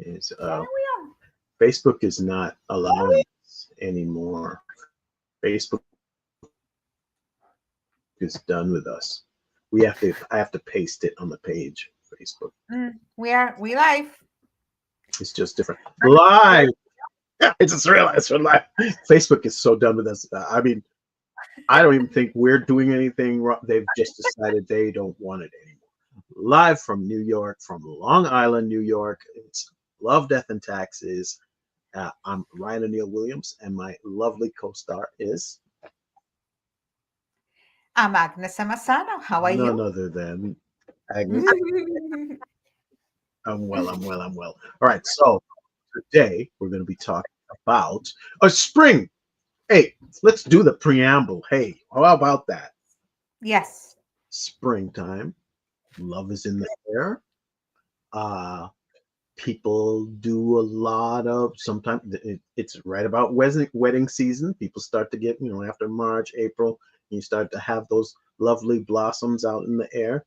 is Yeah, we are. Facebook is not allowing us anymore. Facebook is done with us. I have to paste it on the page. Facebook We live. it's just different. Live. I just realized we're live. Facebook is so done with us. I mean, I don't even think we're doing anything wrong. They've just decided they don't want it anymore. Live from New York, from Long Island, New York. It's Love, Death, and Taxes. I'm Ryan O'Neill Williams, and my lovely co-star is I'm Agnes Amisano. How are none you? other than Agnes. I'm well. I'm well. I'm well. All right. So today we're going to be talking about a spring. Hey, let's do the preamble. Hey, how about that? Yes. Springtime. Love is in the air. Uh, People do a lot of sometimes it's right about wedding season. People start to get, after March, April, you start to have those lovely blossoms out in the air.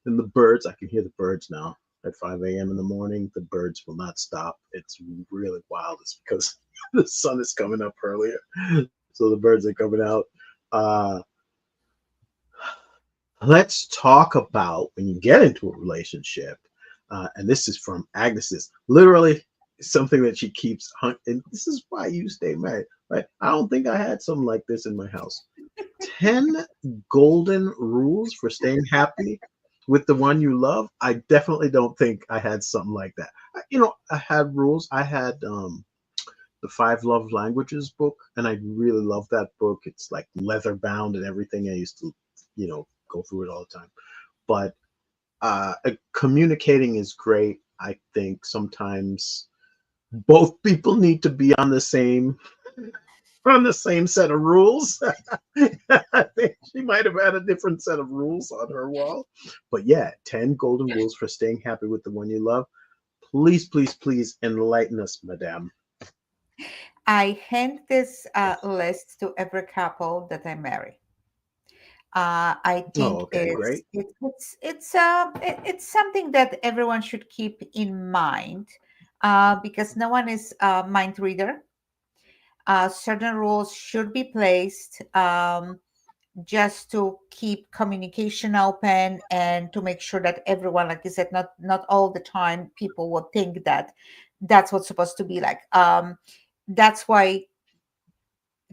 And the birds, I can hear the birds now at 5 a.m. in the morning. The birds will not stop. It's really wild. It's because the sun is coming up earlier. So the birds are coming out. Uh, let's talk about when you get into a relationship, and this is from Agnes's, literally something that she keeps, and this is why you stay married, right? I don't think I had something like this in my house. 10 golden rules for staying happy with the one you love. I definitely don't think I had something like that. I had rules. I had the Five Love Languages book, and I really love that book. It's like leather bound and everything. I used to, go through it all the time. But communicating is great. I think sometimes both people need to be on the same set of rules. I think she might have had a different set of rules on her wall. But yeah, 10 golden rules for staying happy with the one you love. Please, please, please enlighten us, madame. I hand this list to every couple that I marry. I Oh, think okay, great. it's something that everyone should keep in mind because no one is a mind reader. Certain rules should be placed just to keep communication open and to make sure that everyone, like you said, not all the time people will think that that's what's supposed to be like. That's why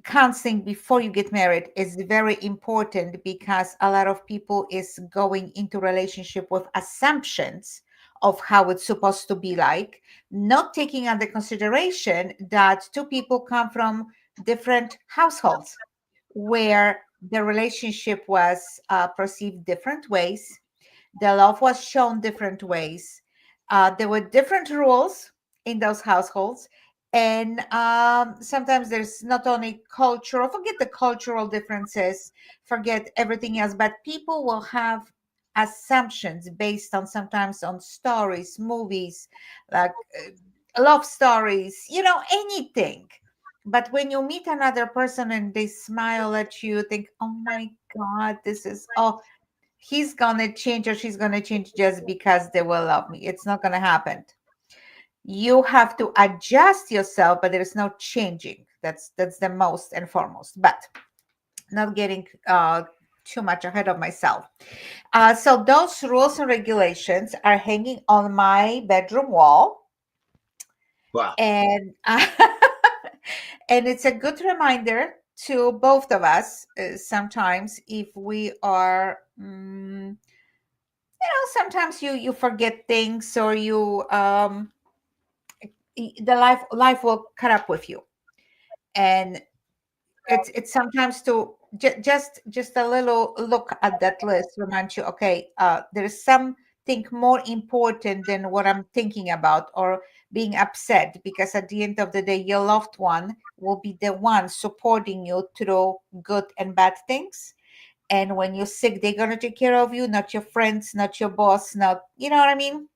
counseling before you get married is very important because a lot of people is going into relationship with assumptions of how it's supposed to be like, not taking under consideration that two people come from different households where the relationship was perceived different ways, the love was shown different ways, there were different rules in those households, and sometimes there's not only cultural, forget the cultural differences, forget everything else, but people will have assumptions based on sometimes on stories, movies, like love stories, anything. But when you meet another person and they smile at you, think, oh my God, this is, oh, he's gonna change or she's gonna change just because they will love me. It's not gonna happen. You have to adjust yourself, but there is no changing. That's the most and foremost. But not getting too much ahead of myself. So those rules and regulations are hanging on my bedroom wall, Wow. and and it's a good reminder to both of us sometimes if we are sometimes you forget things or you the life will cut up with you, and it's sometimes to just a little look at that list reminds you, okay, there's something more important than what I'm thinking about or being upset, because at the end of the day your loved one will be the one supporting you through good and bad things, and when you're sick they're going to take care of you, not your friends, not your boss, not, you know what I mean.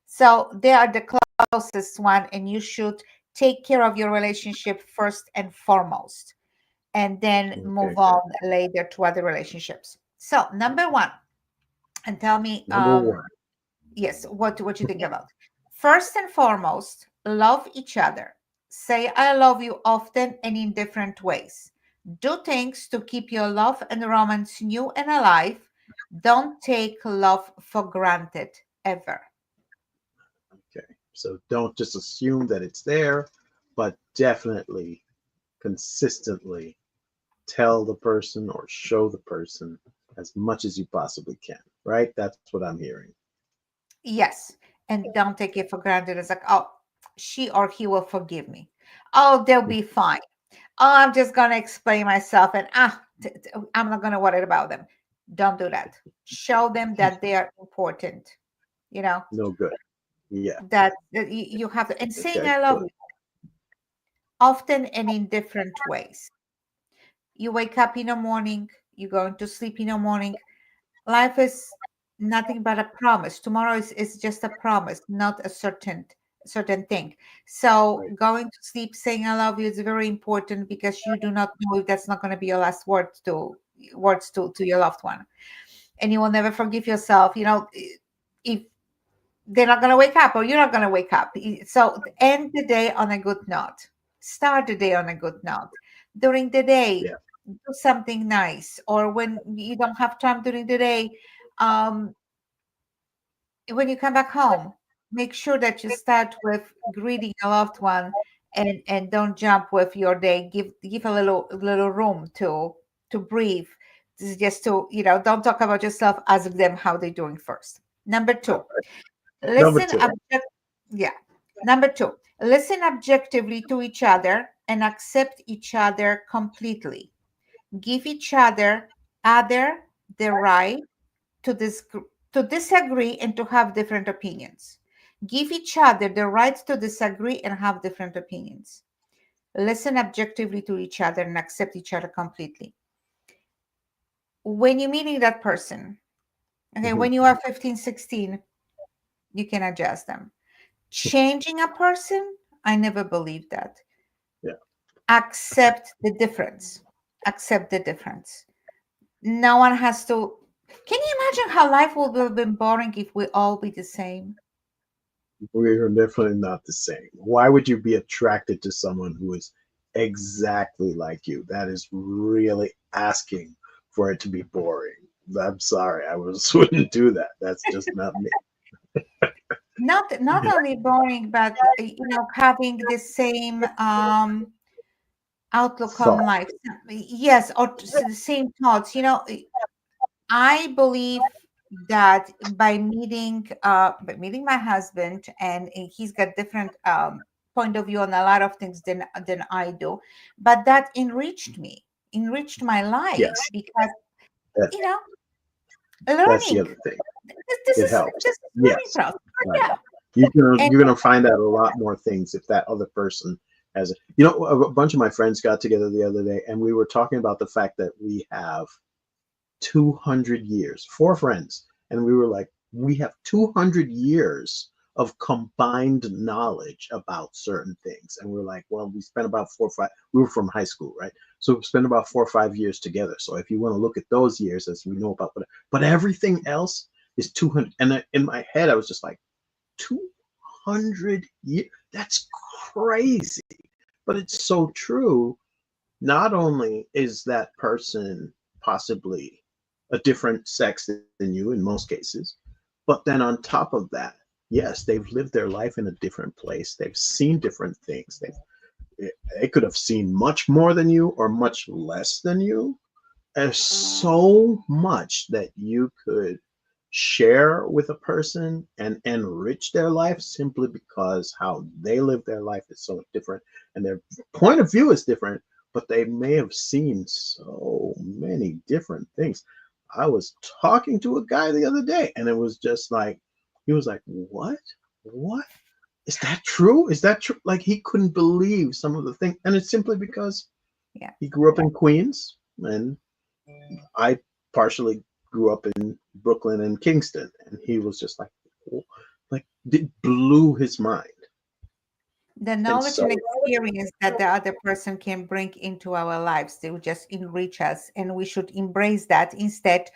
So they are the closest one, and you should take care of your relationship first and foremost, and then move Okay. on later to other relationships. So number one, and tell me, Number one. yes, what you think about? First and foremost, love each other. Say I love you often and in different ways. Do things to keep your love and romance new and alive. Don't take love for granted ever. Okay. So don't just assume that it's there, but definitely consistently tell the person or show the person as much as you possibly can. Right? That's what I'm hearing. Yes. And don't take it for granted. It's like, oh, she or he will forgive me. Oh, they'll be fine. Oh, I'm just going to explain myself and I'm not going to worry about them. Don't do that. Show them that they are important. You know, No good. Yeah. that you have to, and saying Okay. I love Good. you often and in different ways. You wake up in the morning, you go into sleep in the morning. Life is nothing but a promise. Tomorrow is just a promise, not a certain thing. So Right. going to sleep saying I love you is very important because you do not know if that's not going to be your last words to your loved one. And you will never forgive yourself. If they're not going to wake up or you're not going to wake up. So end the day on a good note. Start the day on a good note. During the day, Yeah. do something nice. Or when you don't have time during the day, um, when you come back home, make sure that you start with greeting a loved one and don't jump with your day. Give a little room to breathe. This is just to, don't talk about yourself, ask them how they're doing first. Number two, Number listen two. yeah. Number two, listen objectively to each other and accept each other completely. Give each other the right to to disagree and to have different opinions. Give each other the right to disagree and have different opinions. Listen objectively to each other and accept each other completely. When you're meeting that person, okay, Mhm. when you are 15, 16, you can adjust them. Changing a person, I never believed that. Yeah. Accept the difference. Accept the difference. No one has to. Can you imagine how life would have been boring if we all be the same? We are definitely not the same. Why would you be attracted to someone who is exactly like you? That is really asking for it to be boring. I'm sorry, I was wouldn't do that. That's just not me. Not only boring, but having the same outlook on Thought. life. Yes, or the same thoughts. I believe that by meeting my husband, and he's got different point of view on a lot of things than I do, but that enriched my life Yes, because that, you know that's the learning. other thing. This It is helps. this is learning Yes, process. right. Yeah, and You're gonna find out a lot more things if that other person has. A bunch of my friends got together the other day, and we were talking about the fact that we have 200 years, four friends, and we were like, we have 200 years of combined knowledge about certain things. And we're like, well, we spent about 4 or 5, we were from high school, right? So we spent about 4 or 5 years together. So if you want to look at those years as we know about, but everything else is 200. And in my head, I was just like, 200 years? That's crazy. But it's so true. Not only is that person possibly a different sex than you in most cases, but then on top of that, yes, they've lived their life in a different place. They've seen different things. They could have seen much more than you or much less than you. There's so much that you could share with a person and enrich their life simply because how they live their life is so different and their point of view is different, but they may have seen so many different things. I was talking to a guy the other day and it was just like, he was like, what is that true? Is that true? Like he couldn't believe some of the things, and it's simply because yeah. he grew up in Queens and I partially grew up in Brooklyn and Kingston, and he was just like, "Oh," like it blew his mind. The And knowledge and so, experience that the other person can bring into our lives, they will just enrich us, and we should embrace that instead.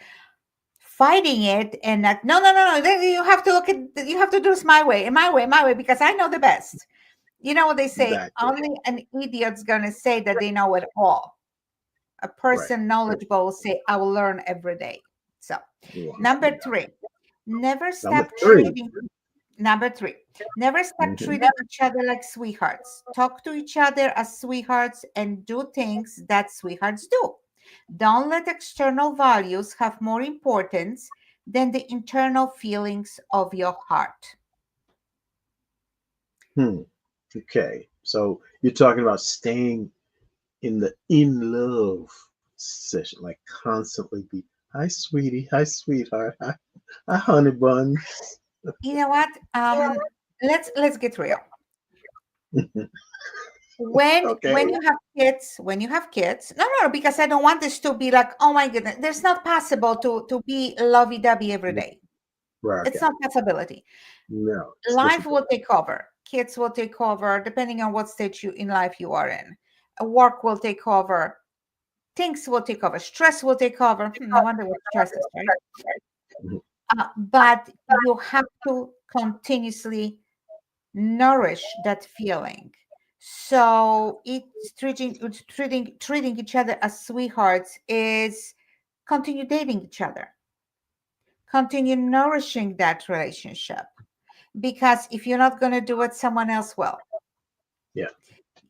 fighting it and that no, then you have to look at, you have to do this my way, my way, because I know the best. You know what they say, Exactly. only an idiot's going to say that they know it all. A Right. person knowledgeable will say, I will learn every day. So number Yeah. three, never Number stop three. treating Number three, never stop Mhm. treating each other like sweethearts. Talk to each other as sweethearts and do things that sweethearts do. Don't let external values have more importance than the internal feelings of your heart. Hmm. Okay. So you're talking about staying in the in love session, like constantly be, hi sweetie, hi sweetheart, hi honey bun. You know what? Let's get real. When Okay. you have kids, no, because I don't want this to be like, oh my goodness, there's not possible to be lovey-dovey every day. Right. It's Okay. not possibility. No, especially Life for will take over, kids will take over, depending on what stage you in life you are in. Work will take over, things will take over, stress will take over. No wonder what stress is, right? Mhm. But you have to continuously nourish that feeling. So treating each other as sweethearts is continue dating each other, continue nourishing that relationship, because if you're not going to do it, someone else will. Yeah.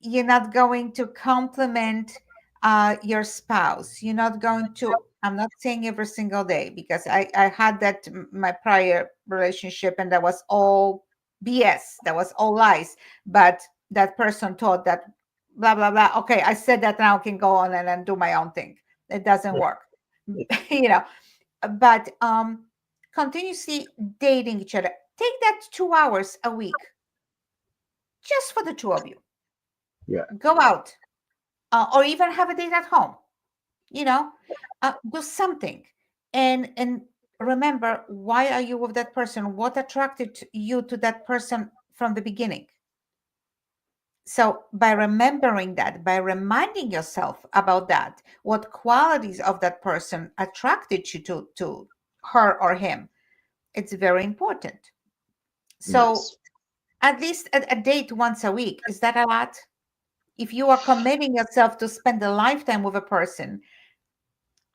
You're not going to compliment your spouse. You're not going to, I'm not saying every single day, because I had that my prior relationship, and that was all BS. That was all lies. But that person thought that blah, blah, blah. Okay, I said that, now I can go on and then do my own thing. It doesn't work. you know, but continuously dating each other. Take that 2 hours a week just for the two of you. Yeah. Go out, or even have a date at home. You know, do something, and remember, why are you with that person? What attracted you to that person from the beginning? So by remembering that, by reminding yourself about that, what qualities of that person attracted you to her or him, it's very important. So Nice. at least a date once a week, is that a lot? If you are committing yourself to spend a lifetime with a person,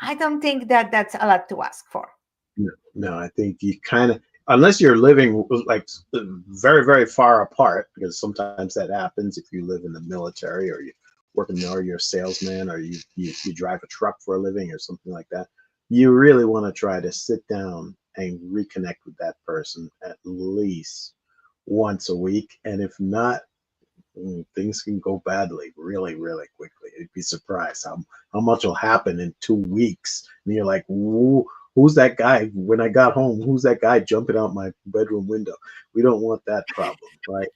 I don't think that that's a lot to ask for. No, no, I think you kind of, unless you're living like very, very far apart, because sometimes that happens if you live in the military or you work in, or you're a salesman, or you drive a truck for a living or something like that. You really want to try to sit down and reconnect with that person at least once a week. And if not, things can go badly really, really quickly. You'd be surprised how much will happen in 2 weeks. And you're like, who's that guy? When I got home, who's that guy jumping out my bedroom window? We don't want that problem, right?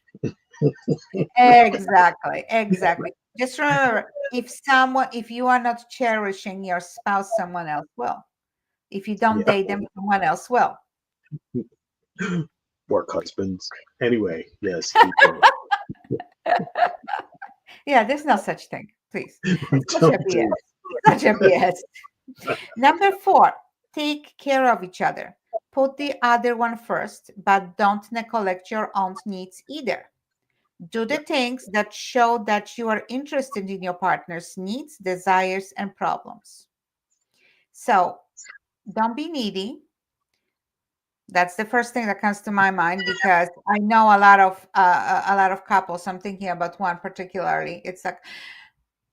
Exactly, exactly. Just remember, if you are not cherishing your spouse, someone else will. If you don't Yeah. date them, someone else will. Work husbands. Anyway, yes, keep going. Yeah, there's no such thing. Please, it's such a Don't BS. do Such a BS. Number four, take care of each other. Put the other one first, but don't neglect your own needs either. Do the yeah. things that show that you are interested in your partner's needs, desires, and problems. So don't be needy. That's the first thing that comes to my mind, because I know a lot of couples. I'm thinking about one particularly. It's like,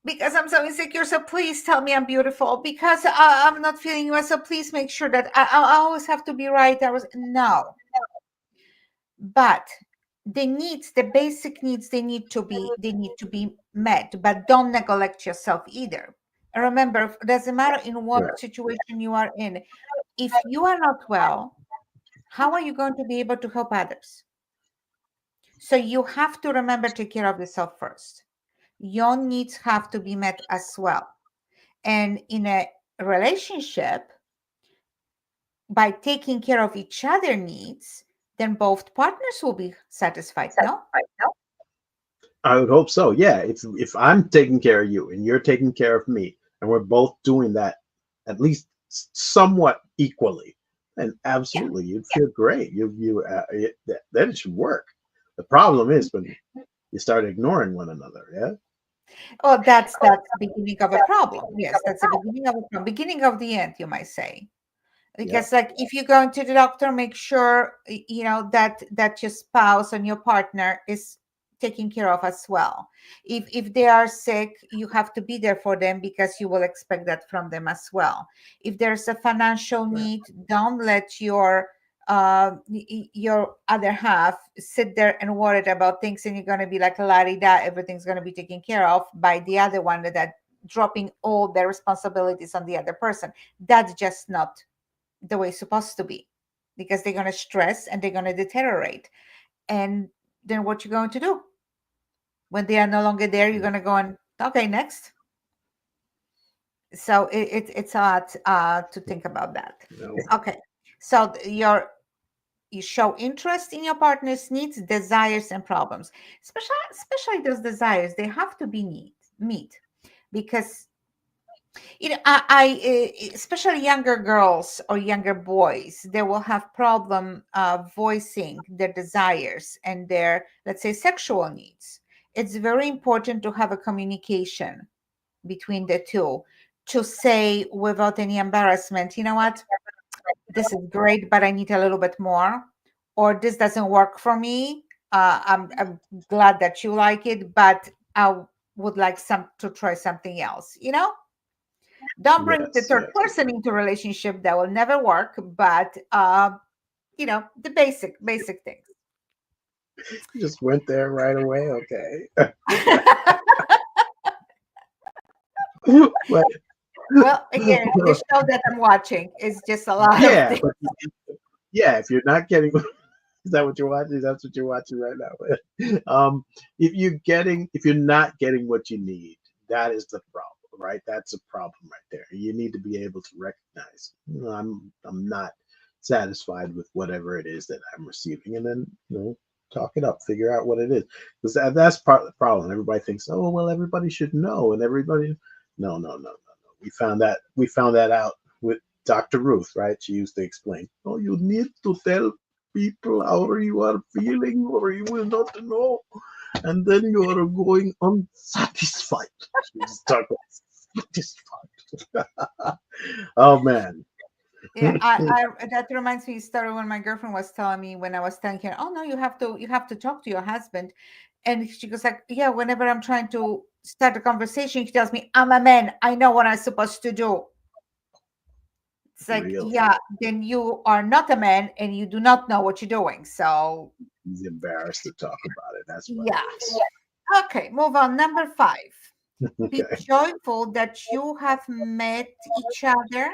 because I'm so insecure, so please tell me I'm beautiful. Because I'm not feeling well, so please make sure that I always have to be right. I was no, but the needs, the basic needs, they need to be met. But don't neglect yourself either. And remember, it doesn't matter in Right. what situation you are in. If you are not well, how are you going to be able to help others? So you have to remember to take care of yourself first. Your needs have to be met as well. And in a relationship, by taking care of each other needs, then both partners will be satisfied. No? I would hope so. Yeah, it's if I'm taking care of you and you're taking care of me, and we're both doing that at least somewhat equally, And Yeah. absolutely, you'd feel great. Then it should work. The problem is when you start ignoring one another. Yeah. Oh, that's the beginning of a problem. Yes, that's the beginning of a problem. Beginning of the end, you might say. Yeah. Because like if you're going to the doctor, make sure that your spouse and your partner is taken care of as well. If they are sick, you have to be there for them because you will expect that from them as well. If there's a financial Right. need, don't let your other half sit there and worried about things, and you're going to be like la di da, everything's going to be taken care of by the other one, that dropping all the responsibilities on the other person. That's just not the way it's supposed to be, because they're going to stress and they're going to deteriorate. And then what you're going to do when they are no longer there, you're going to go on, okay, next. So it's a lot to think about that. No. Okay, so you show interest in your partner's needs, desires, and problems. Especially those desires, they have to be meet, because especially younger girls or younger boys, they will have problem voicing their desires and their, let's say, sexual needs. It's very important to have a communication between the two, to say without any embarrassment, you know what, this is great, but I need a little bit more, or this doesn't work for me. I'm glad that you like it, but I would like some to try something else. Don't bring the Yes. third Yes. person into a relationship, that will never work, but the basic things. You just went there right away. Okay. But Well, again, the show that I'm watching is just a lot of yeah, things. but yeah, if you're not getting, is that what you're watching? That's what you're watching right now. If you're not getting what you need, that is the problem, right? That's a problem right there. You need to be able to recognize, I'm not satisfied with whatever it is that I'm receiving, and then talk it up, figure out what it is, because that's part of the problem. Everybody thinks, oh well, everybody should know, and everybody, no, no, no, no, no. We found that out with Dr. Ruth, right? She used to explain, oh, you need to tell people how you are feeling, or you will not know, and then you are going unsatisfied. She was talking about satisfied. Oh man. Yeah, I that reminds me of a story when my girlfriend was telling me, when I was telling her, "Oh no, you have to talk to your husband," and she goes like, "Yeah, whenever I'm trying to start a conversation, he tells me I'm a man. I know what I'm supposed to do." It's like, Really? yeah, then you are not a man and you do not know what you're doing. So, He's embarrassed to talk about it. That's what it yes. is. Okay, move on. Number 5. Be Okay. joyful that you have met each other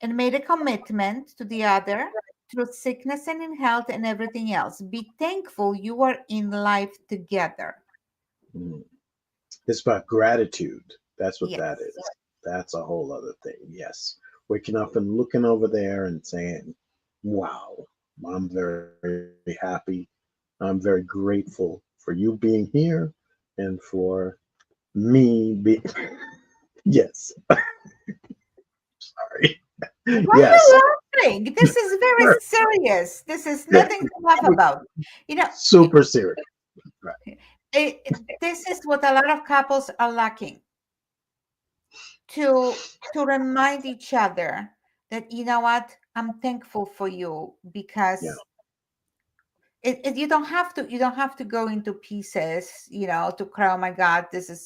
and made a commitment to the other through sickness and in health and everything else. Be thankful you are in life together. Mm. It's about gratitude. That's what that Yes. is. That's a whole other thing. Yes. Waking up and looking over there and saying, wow, I'm very happy. I'm very grateful for you being here and for me being. Yes. Sorry. Why are Yes. you laughing? This is very serious. This is nothing to laugh about. You know, Super serious. Right. this is what a lot of couples are lacking, to remind each other that, you know what, I'm thankful for you, Yeah. because you don't have to go into pieces, to cry, oh my god, this is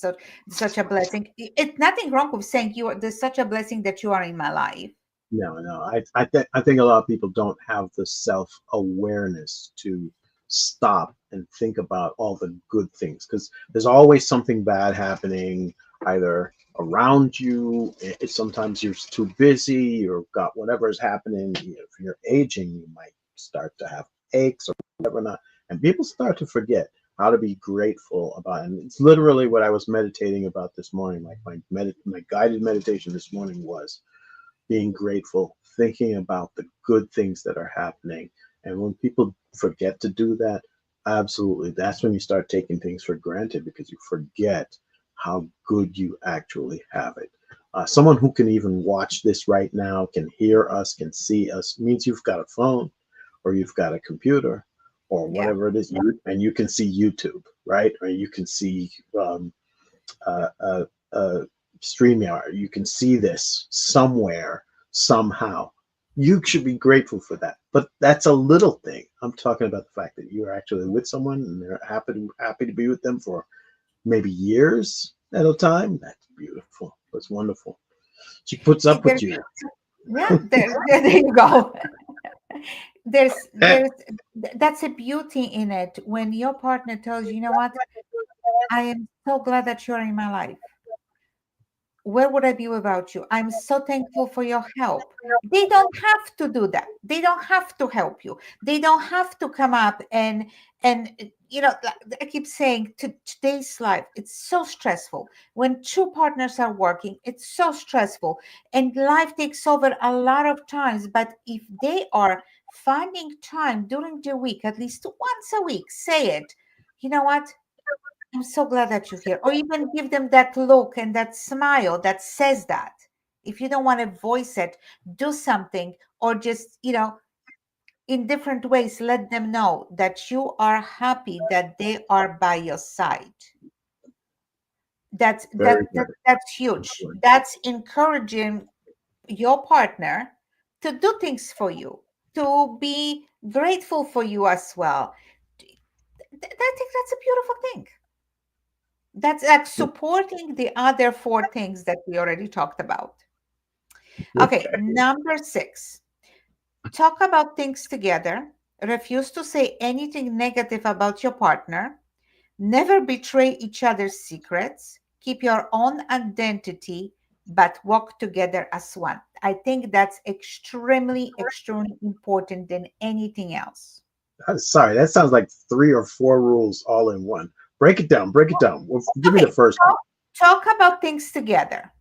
such a blessing. It's nothing wrong with saying, there's such a blessing that you are in my life. No, no. I think a lot of people don't have the self awareness to stop and think about all the good things, because there's always something bad happening either around you. Sometimes you're too busy or got whatever is happening. If you're aging, you might start to have aches or whatever not, and people start to forget how to be grateful about it. And it's literally what I was meditating about this morning. Like my guided meditation this morning was being grateful, thinking about the good things that are happening. And when people forget to do that, absolutely, that's when you start taking things for granted, because you forget how good you actually have it. Someone who can even watch this right now, can hear us, can see us, means you've got a phone or you've got a computer or Yeah. whatever it is, and you can see YouTube, right? Or you can see uh, uh, uh, StreamYard. You can see this somewhere, somehow. You should be grateful for that. But that's a little thing. I'm talking about the fact that you're actually with someone and they're happy to be with them for maybe years at a time. That's beautiful. That's wonderful. She puts See, up with you. yeah, there you go. Eh, That's a beauty in it when your partner tells you, you know what, I am so glad that you're in my life. Where would I be without you? I'm so thankful for your help. They don't have to do that. They don't have to help you. They don't have to come up and like I keep saying, to today's life, it's so stressful. When two partners are working, it's so stressful and life takes over a lot of times. But if they are finding time during the week, at least once a week, say it. You know what? I'm so glad that you're here. Or even give them that look and that smile that says that. If you don't want to voice it, do something or just, in different ways, let them know that you are happy that they are by your side. That's very that, that good. that's huge. That's encouraging your partner to do things for you, to be grateful for you as well. I think that's a beautiful thing. That's like supporting the other four things that we already talked about. Okay, Okay. number six, talk about things together. Refuse to say anything negative about your partner. Never betray each other's secrets. Keep your own identity, but walk together as one. I think that's extremely, extremely important than anything else. Sorry, that sounds like 3 or 4 rules all in one. Break it down. Break it down. Well, give me the Okay, first one. talk about things together.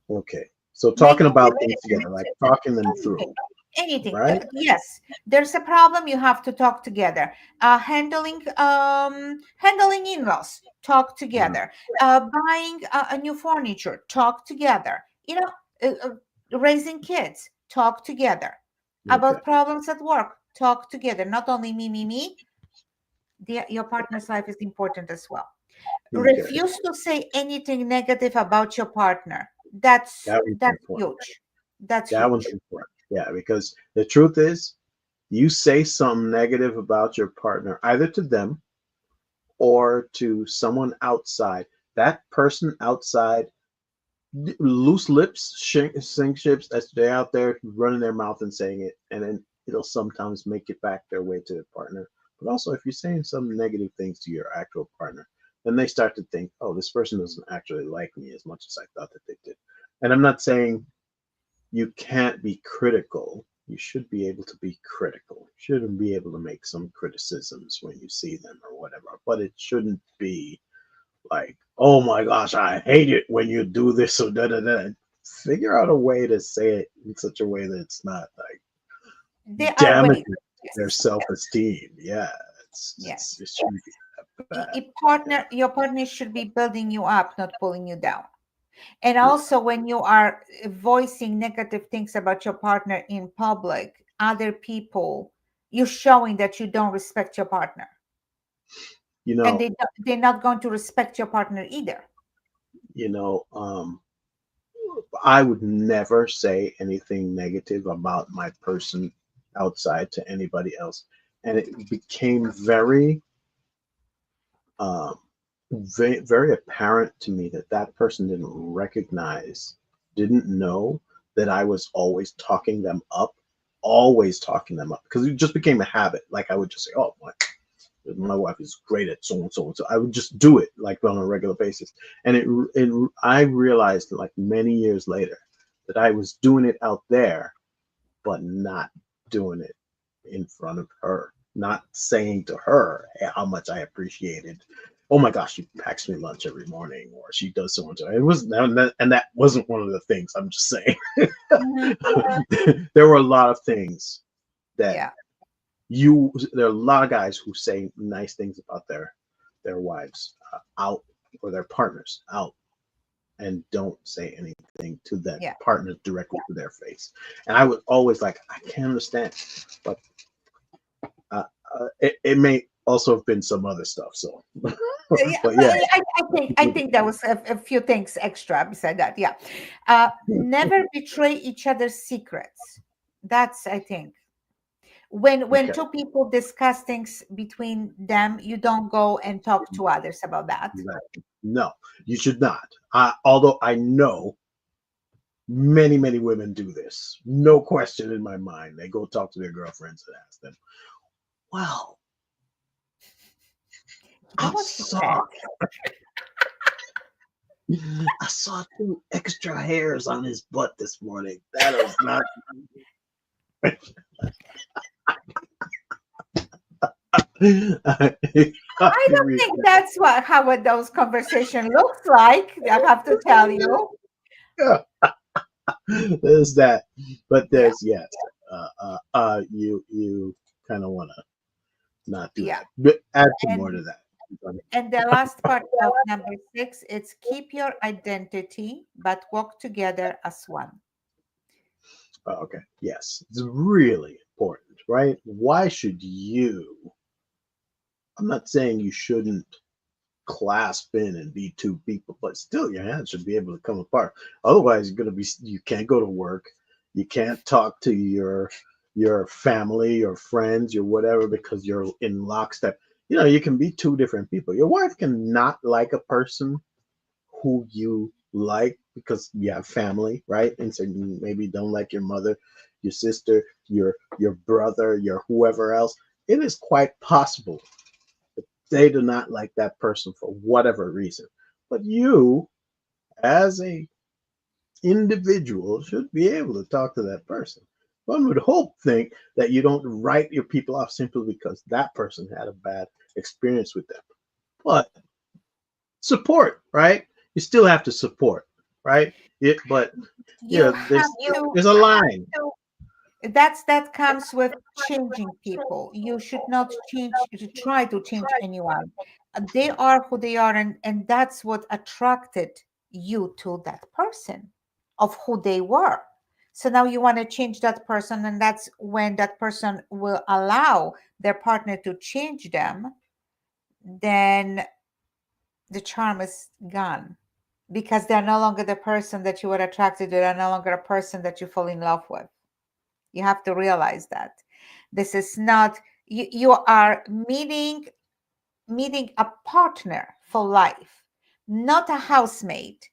Okay. So Make talking about things together, like talking them anything, through, anything. right? Yes, there's a problem. You have to talk together. Handling in-laws. Talk Mhm. together. Buying a new furniture. Talk together. Raising kids. Talk together. Okay. About problems at work. Talk together. Not only me, me, me. Your partner's life is important as well. Okay. Refuse to say anything negative about your partner. That's That one's that's important. huge. That's That one's huge. important. Yeah, because the truth is, you say something negative about your partner, either to them or to someone outside. That person outside, loose lips, sink ships, as they're out there running their mouth and saying it, and then it'll sometimes make it back their way to their partner. But also, if you're saying some negative things to your actual partner, then they start to think, oh, this person doesn't actually like me as much as I thought that they did. And I'm not saying you can't be critical. You should be able to be critical. You shouldn't be able to make some criticisms when you see them or whatever. But it shouldn't be like, oh my gosh, I hate it when you do this or da da da. Figure out a way to say it in such a way that it's not like There are ways. damaging their Yes. self-esteem. Yeah, Yes. it shouldn't be that bad. Yeah, Your partner should be building you up, not pulling you down. And yeah, also, when you are voicing negative things about your partner in public, other people, you're showing that you don't respect your partner, you and know, they're not going to respect your partner either. you know, I would never say anything negative about my person outside to anybody else. And it became um, very apparent to me that that person didn't know that I was always talking them up, because it just became a habit. Like I would just say, "Oh, my wife is great at so and so and so." I would just do it like on a regular basis, and I realized like many years later that I was doing it out there, but not doing it in front of her, not saying to her how much I appreciated. Oh my gosh, she packs me lunch every morning, or she does so and so. It was, and that wasn't one of the things. I'm just saying, Mhm. there were a lot of things that Yeah. there are a lot of guys who say nice things about their wives out, or their partners out, and don't say anything to that Yeah. partner directly to their face. And I was always like, I can't understand, but it may also have been some other stuff. So, Yeah, but but yeah, I think there was a few things extra beside that. Yeah, never betray each other's secrets. That's, I think, when okay, two people discuss things between them, you don't go and talk to others about that. exactly. No, you should not. Although I know many women do this, no question in my mind. They go talk to their girlfriends and ask them, "Well, You know I what he said? saw I saw two extra hairs on his butt this morning. That was not." I don't think that's how those conversation looks like. I have to tell you. Yeah, there's that, but Yeah, there's yes. You kind of want to not do yeah. that. But add some more to And that. the last part of number six, it's keep your identity, but walk together as one. Okay. Yes, it's really important, right? Why should you? I'm not saying you shouldn't clasp in and be two people, but still your hands should be able to come apart. Otherwise, you're gonna be you can't go to work, you can't talk to your family, your friends, your whatever because you're in lockstep. You can be two different people. Your wife can not like a person who you like because you have family, right? And so you maybe don't like your mother, your sister, your brother, your whoever else. It is quite possible they do not like that person for whatever reason. But you, as a individual, should be able to talk to that person. One would think that you don't write your people off simply because that person had a bad experience with them. But support, right? You still have to support, right? But You there's have to. there's a line. That comes with changing people. You should not try to change anyone. They are who they are, and that's what attracted you to that person, of who they were. So now you want to change that person, and that's when that person will allow their partner to change them. Then the charm is gone because they're no longer the person that you were attracted to. They're no longer a person that you fall in love with. You have to realize that this is not you are meeting a partner for life, not a housemate,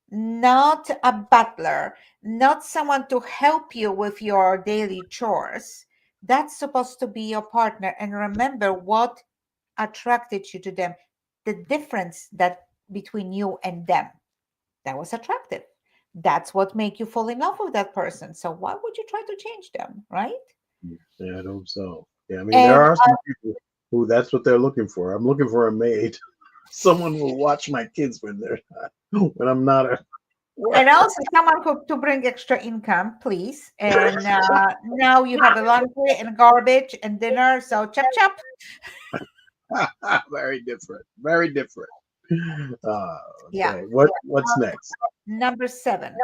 not a butler, not someone to help you with your daily chores. That's supposed to be your partner. And remember what attracted you to them, the difference that between you and them, that was attractive. That's what make you fall in love with that person. So why would you try to change them, right? Yeah, I hope so. Yeah, I mean, there And are some people who that's what they're looking for. I'm looking for a maid. Someone will watch my kids when they're not, when I'm not at work. also someone who to bring extra income, please. And now you have a laundry and garbage and dinner. So chop chop. Very different. Very different. Uh, Yeah. okay. What's next? Number seven,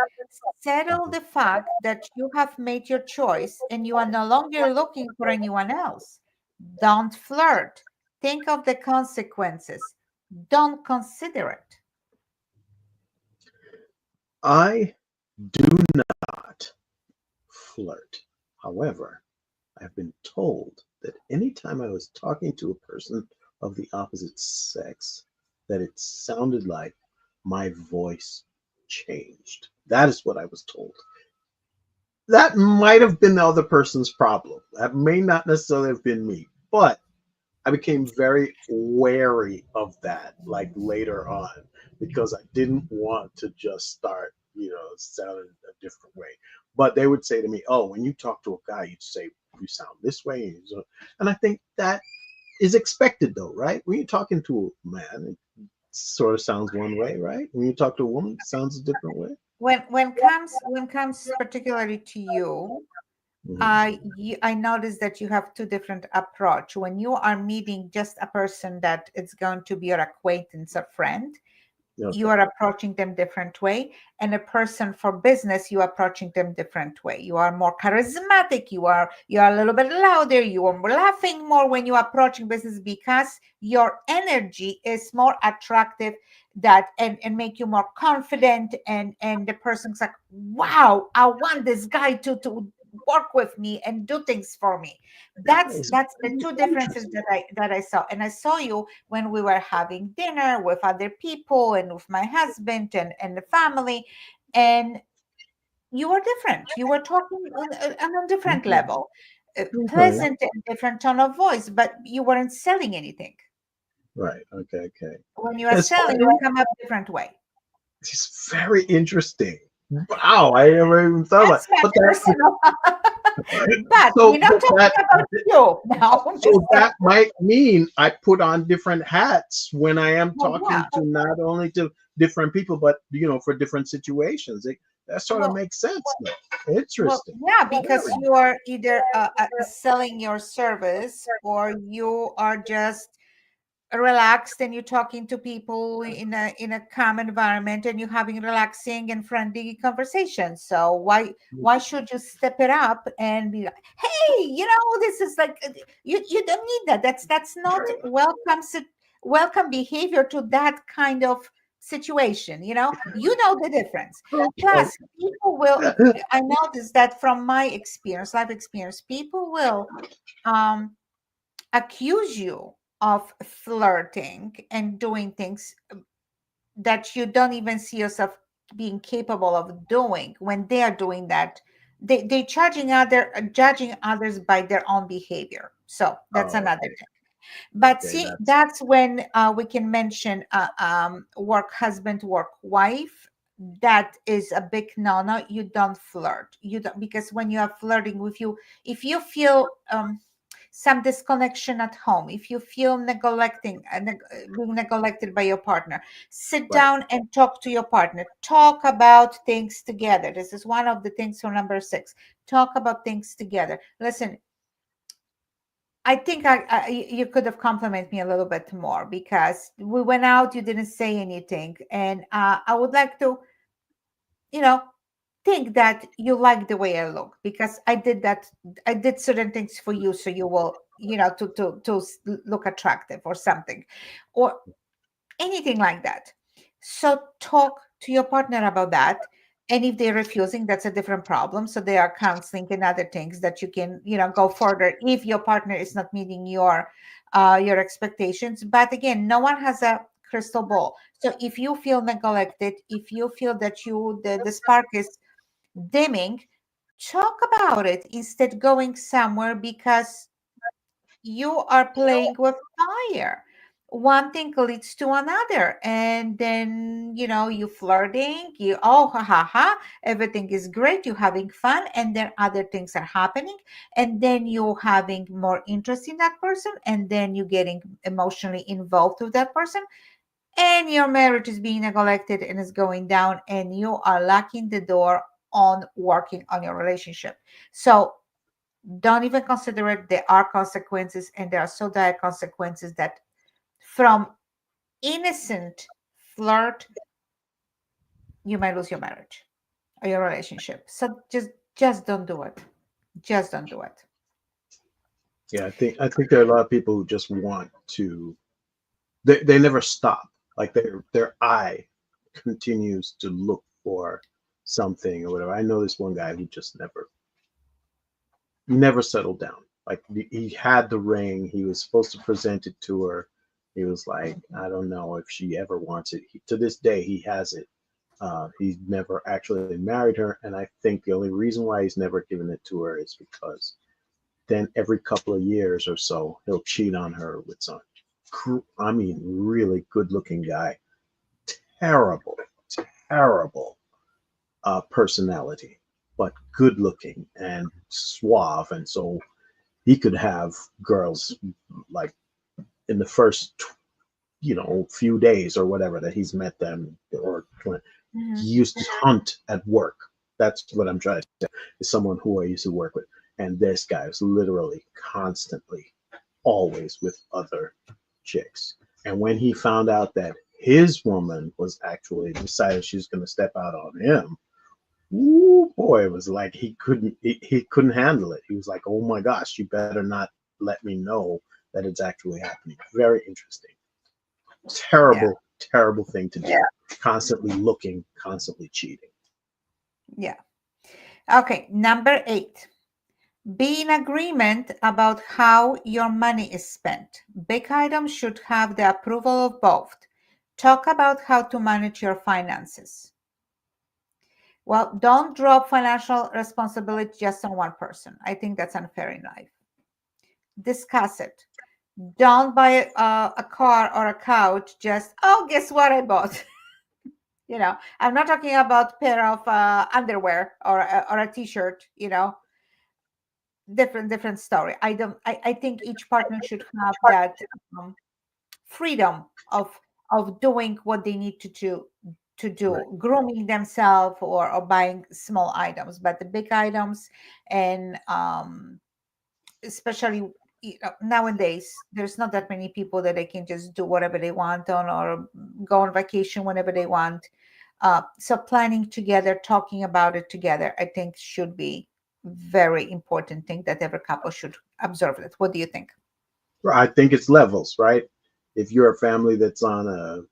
settle the fact that you have made your choice and you are no longer looking for anyone else. Don't flirt. Think of the consequences. Don't consider it. I do not flirt. However, I've been told that anytime I was talking to a person of the opposite sex, that it sounded like my voice changed. That is what I was told. That might have been the other person's problem. That may not necessarily have been me, but I became very wary of that, like later on, because I didn't want to just start, sounding a different way. But they would say to me, "Oh, when you talk to a guy, you'd say you sound this way," and I think that is expected, though, right? When you're talking to a man, it sort of sounds one way, right? When you talk to a woman, it sounds a different way. When comes particularly to you, Mhm. I noticed that you have two different approach. When you are meeting just a person that it's going to be your acquaintance or friend, you Okay. are approaching them different way, and a person for business, you are approaching them different way. You are more charismatic, you are a little bit louder, you are laughing more when you are approaching business, because your energy is more attractive, that and make you more confident, and the person's like, wow, I want this guy to work with me and do things for me. That that's is that's the very two differences interesting. that I saw. And I saw you when we were having dinner with other people and with my husband and the family, and you were different. You were talking on a different Okay. level, Okay. pleasant and different tone of voice, but you weren't selling anything. Right. Okay. Okay. When you are It's selling, you come up different way. it's very interesting. Wow, I never even thought about it. That's my But that personal. But we're not but talking that about you now, so Mr. that might mean I put on different hats when I am Well, yeah. talking to not only to different people, but for different situations. That sort of Well, makes sense now. well, Interesting. yeah, because Very. you are either selling your service, or you are just relaxed and you're talking to people in a calm environment, and you're having relaxing and friendly conversations. So why should you step it up and be like, hey, this is like, you don't need that. That's not welcome behavior to that kind of situation. You know the difference. Oh, Plus, people will, I noticed that from my experience, life experience, people will um accuse you of flirting and doing things that you don't even see yourself being capable of doing. When they are doing that, they judging others by their own behavior. So that's oh, another okay. thing. But Okay, see, that's that's when we can mention work husband, work wife. That is a big no-no. You don't flirt. You don't, because when you are flirting with you, if you feel some disconnection at home, if you feel being neglected by your partner, sit right. down and talk to your partner. Talk about things together. This is one of the things for number 6. Talk about things together. Listen, I think you could have complimented me a little bit more, because we went out, you didn't say anything, and I would like to, you know, think that you like the way I look, because I did that. I did certain things for you, so you will, to look attractive or something, or anything like that. So talk to your partner about that. And if they're refusing, that's a different problem. So there are counseling and other things that you can, go further if your partner is not meeting your expectations. But again, no one has a crystal ball. So if you feel neglected, if you feel that the spark is dimming, talk about it instead going somewhere, because you are playing with fire. One thing leads to another, and then you flirting, you, oh, ha ha ha, everything is great, you're having fun, and then other things are happening, and then you're having more interest in that person, and then you're getting emotionally involved with that person, and your marriage is being neglected and is going down, and you are locking the door on working on your relationship. So don't even consider it. There are consequences, and there are so dire consequences that from innocent flirt, you might lose your marriage or your relationship. So just don't do it. Just don't do it. Yeah, I think there are a lot of people who just want to. They never stop. Like their eye continues to look for something or whatever. I know this one guy who just never settled down. Like he had the ring, he was supposed to present it to her. He was like, I don't know if she ever wants it. To this day, he has it. He's never actually married her, and I think the only reason why he's never given it to her is because then every couple of years or so, he'll cheat on her with some, I mean, really good-looking guy. Terrible, terrible personality, but good-looking and suave, and so he could have girls like in the first few days or whatever that he's met them, or he Mhm. used to hunt at work. That's what I'm trying to say, is someone who I used to work with, and this guy was literally constantly always with other chicks. And when he found out that his woman was actually decided she was going to step out on him. Ooh, boy, it was like he couldn't handle it. He was like, "Oh my gosh, you better not let me know that it's actually happening." Very interesting. Yeah. Terrible, terrible thing to do. Yeah. Constantly looking, constantly cheating. Yeah. Okay. Number 8. Be in agreement about how your money is spent. Big items should have the approval of both. Talk about how to manage your finances. Well, don't drop financial responsibility just on one person. I think that's unfair in life. Discuss it. Don't buy a car or a couch just, oh, guess what I bought? I'm not talking about a pair of underwear or a t-shirt, different story. I think each partner should have that freedom of doing what they need to do, Right. grooming themselves or buying small items, but the big items, and especially nowadays there's not that many people that they can just do whatever they want on, or go on vacation whenever they want. So planning together, talking about it together, I think should be very important thing that every couple should observe it. What do you think? I think it's levels, right? If you're a family that's on a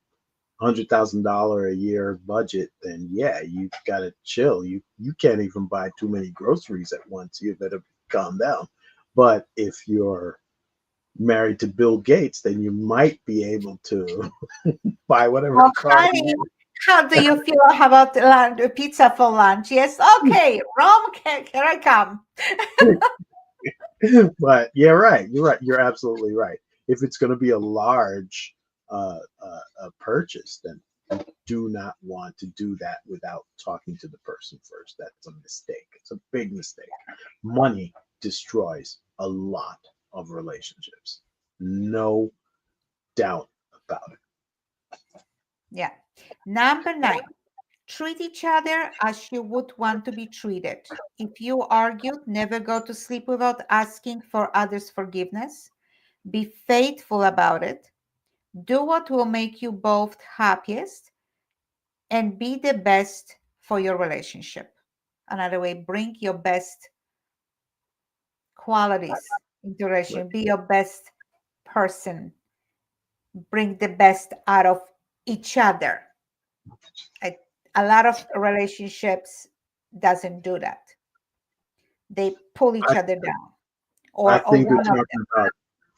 $100,000 a year budget, then yeah, you gotta chill. You can't even buy too many groceries at once. You better calm down. But if you're married to Bill Gates, then you might be able to buy whatever Oh, car honey, you how do you feel about pizza for lunch? Yes, okay, Rome, here I come. want. But yeah, right. You're right. You're absolutely right. If it's going to be a large purchase, then you do not want to do that without talking to the person first. That's a mistake. It's a big mistake. Money destroys a lot of relationships. No doubt about it. Yeah. Number 9, treat each other as you would want to be treated. If you argued, never go to sleep without asking for others' forgiveness. Be faithful about it. Do what will make you both happiest, and be the best for your relationship. Another way, bring your best qualities into Right. relation. Be your best person. Bring the best out of each other. I, a lot of relationships doesn't do that. They pull each I, other down, I or think you're one of talking about.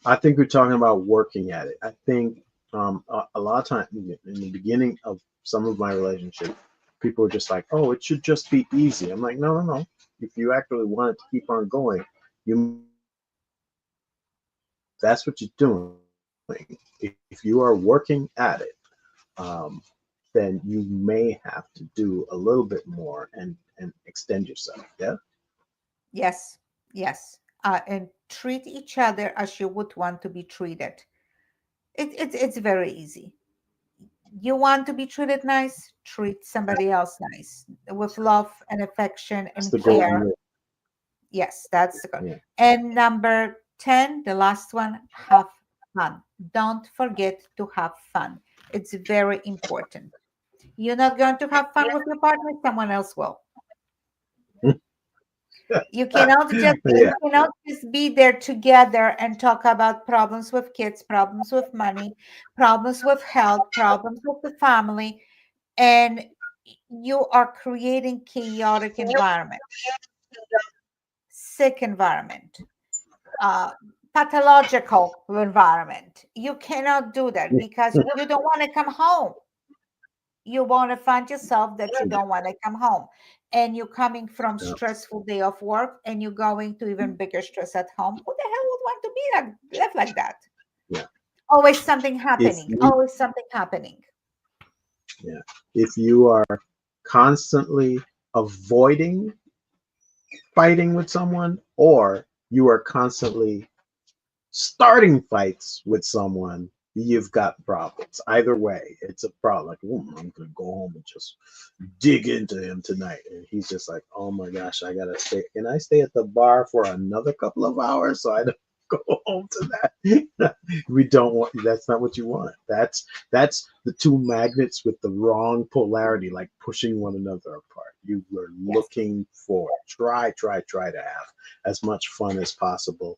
I think we're talking about working at it. I think a lot of time in the beginning of some of my relationships, people are just like, "Oh, it should just be easy." I'm like, "No, no, no. If you actually want it to keep on going, you that's what you're doing. If you are working at it, um, then you may have to do a little bit more and extend yourself. Yeah, yes, yes, and treat each other as you would want to be treated. It's very easy. You want to be treated nice, treat somebody else nice with love and affection that's and the golden care. rule. Yes, that's the good. Yeah, And number 10, the last one, have fun. Don't forget to have fun. It's very important. You're not going to have fun with your partner, someone else will. You yeah. cannot just be there together and talk about problems with kids, problems with money, problems with health, problems with the family, and you are creating chaotic environment, sick environment, uh, pathological environment. You cannot do that because you don't want to come home. You want to find yourself that you don't want to come home, and you're coming from Yeah. stressful day of work, and you're going to even bigger stress at home. Who the hell would want to be left like that? Yeah. Always something If happening. you Always something happening. yeah, if you are constantly avoiding fighting with someone, or you are constantly starting fights with someone, you've got problems. Either way, it's a problem. Like, "Ooh, I'm gonna go home and just dig into him tonight," and he's just like, "Oh my gosh, I gotta stay. Can I stay at the bar for another couple of hours?" So I don't. go home to that. We don't want that's not what you want. That's the two magnets with the wrong polarity, like pushing one another apart. You were Yes, looking for try to have as much fun as possible.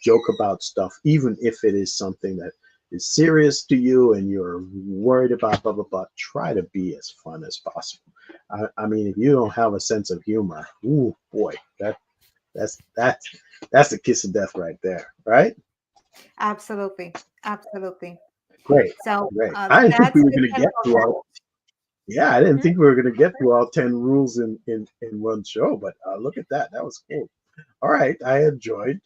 Joke about stuff, even if it is something that is serious to you and you're worried about blah blah blah. Try to be as fun as possible. I mean, if you don't have a sense of humor, ooh boy, that's that's that's the kiss of death right there, right? absolutely, absolutely. Great, So great. I didn't think that's we were the going to get 10 through all. rules. Yeah, I didn't Mhm. think we were going to get through all 10 rules in one show, but look at that. That was cool. All right, I enjoyed.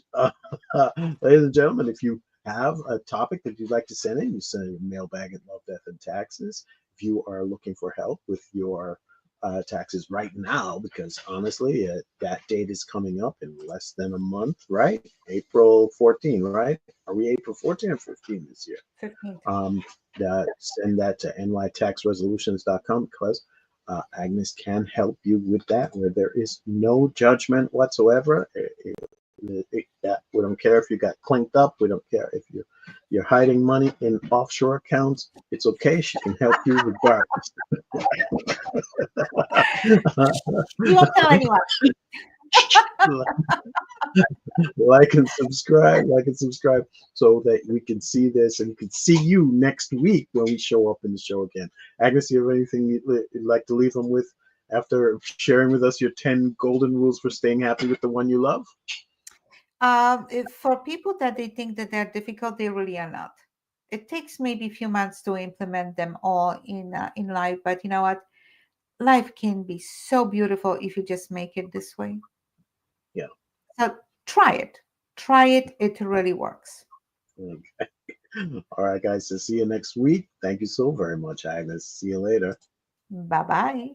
Ladies and gentlemen, if you have a topic that you'd like to send in, you send it in mailbag at Love, Death, and Taxes. If you are looking for help with your taxes right now, because honestly, that date is coming up in less than a month, right? April 14, right? Are we April 14 or 15 this year? 15th. Um, Send that to nytaxresolutions.com because Agnes can help you with that, where there is no judgment whatsoever. We don't care if you got clinked up. We don't care if you're hiding money in offshore accounts. It's okay. She can help you regardless. You won't tell anyone. Like and subscribe, so that we can see this and we can see you next week when we show up in the show again. Agnes, you have anything you'd like to leave them with after sharing with us your 10 golden rules for staying happy with the one you love? For people that they think that they're difficult, they really are not. It takes maybe a few months to implement them all in life, but you know what? Life can be so beautiful if you just make it this way. Yeah. So try it. Try it. It really works. Okay. All right, guys. So see you next week. Thank you so very much, Agnes. See you later. Bye bye.